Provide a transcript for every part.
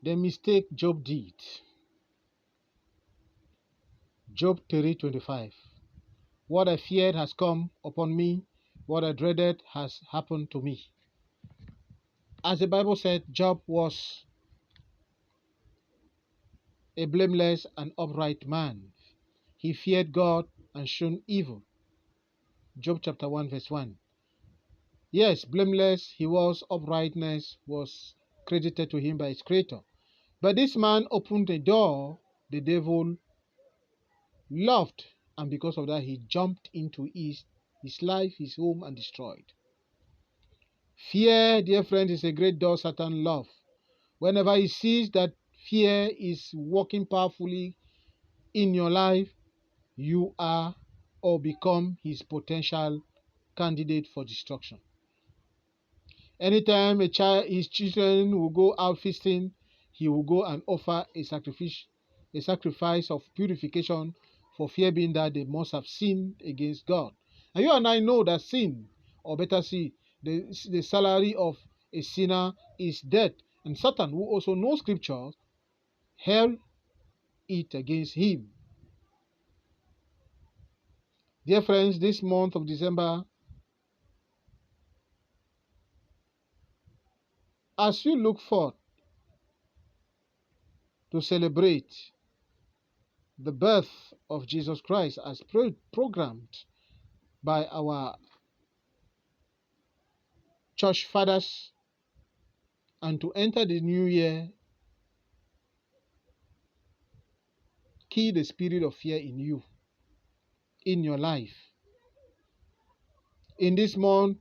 the mistake Job did. Job 3:25. What I feared has come upon me, what I dreaded has happened to me. As the Bible said, Job was a blameless and upright man. He feared God and shunned evil. Job chapter 1 verse 1. Yes, blameless he was, uprightness was credited to him by his creator. But this man opened a door the devil loved, and because of that he jumped into his life, his home, and destroyed. Fear, dear friend, is a great door Satan loves. Whenever he sees that fear is working powerfully in your life, you are or become his potential candidate for destruction. Anytime his children will go out feasting, he will go and offer a sacrifice of purification, for fear being that they must have sinned against God. And you and I know that sin, or better say, the salary of a sinner is death. And Satan, who also knows scripture, held it against him. Dear friends, this month of December, as you look forth to celebrate the birth of Jesus Christ as programmed by our church fathers, and to enter the new year, kill the spirit of fear in you, in your life. In this month,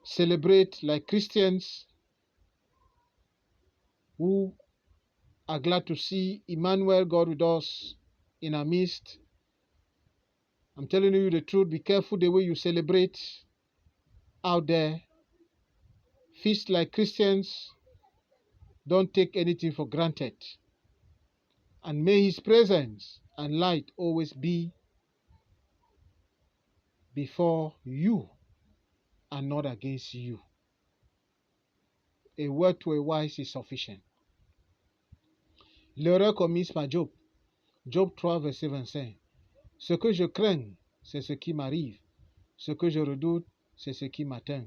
celebrate like Christians who are glad to see Emmanuel, God with us, in our midst. I'm telling you the truth, be careful the way you celebrate out there. Feast like Christians, don't take anything for granted. And may his presence and light always be before you and not against you. A word to a wise is sufficient. L'erreur commise par Job. Job 3, verset 25. Ce que je crains, c'est ce qui m'arrive. Ce que je redoute, c'est ce qui m'atteint.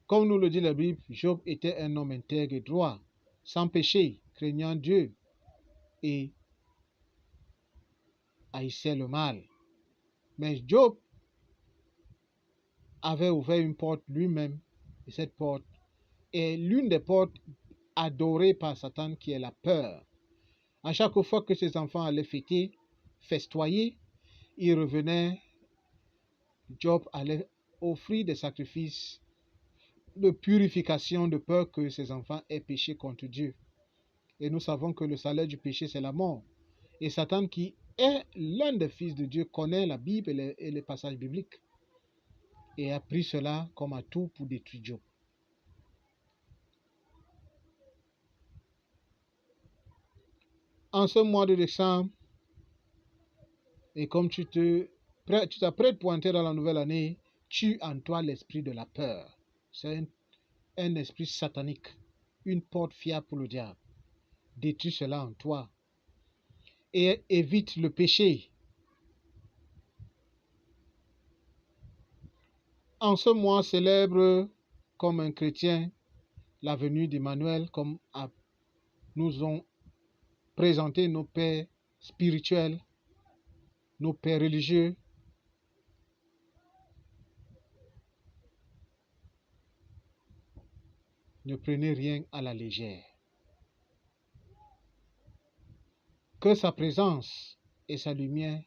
Comme nous le dit la Bible, Job était un homme intègre et droit, sans péché, craignant Dieu et haïssait le mal. Mais Job avait ouvert une porte lui-même, et cette porte est l'une des portes adorées par Satan, qui est la peur. À chaque fois que ses enfants allaient fêter, festoyer, il revenait, Job allait offrir des sacrifices de purification, de peur que ses enfants aient péché contre Dieu. Et nous savons que le salaire du péché, c'est la mort. Et Satan, qui est l'un des fils de Dieu, connaît la Bible et les passages bibliques, et a pris cela comme atout pour détruire Job. En ce mois de décembre, et comme tu t'apprêtes pour entrer dans la nouvelle année, tue en toi l'esprit de la peur. C'est un esprit satanique, une porte fiable pour le diable. Détruis cela en toi et évite le péché. En ce mois, célèbre comme un chrétien la venue d'Emmanuel, comme nous ont présenté nos pères spirituels, nos pères religieux. Ne prenez rien à la légère. Que sa présence et sa lumière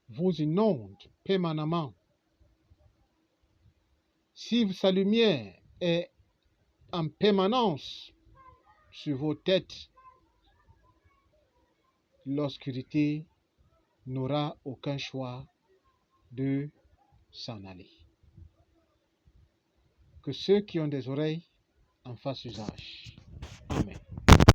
vous inondent permanemment. Si sa lumière est en permanence sur vos têtes, l'obscurité n'aura aucun choix de s'en aller. Que ceux qui ont des oreilles en fassent usage. Amen.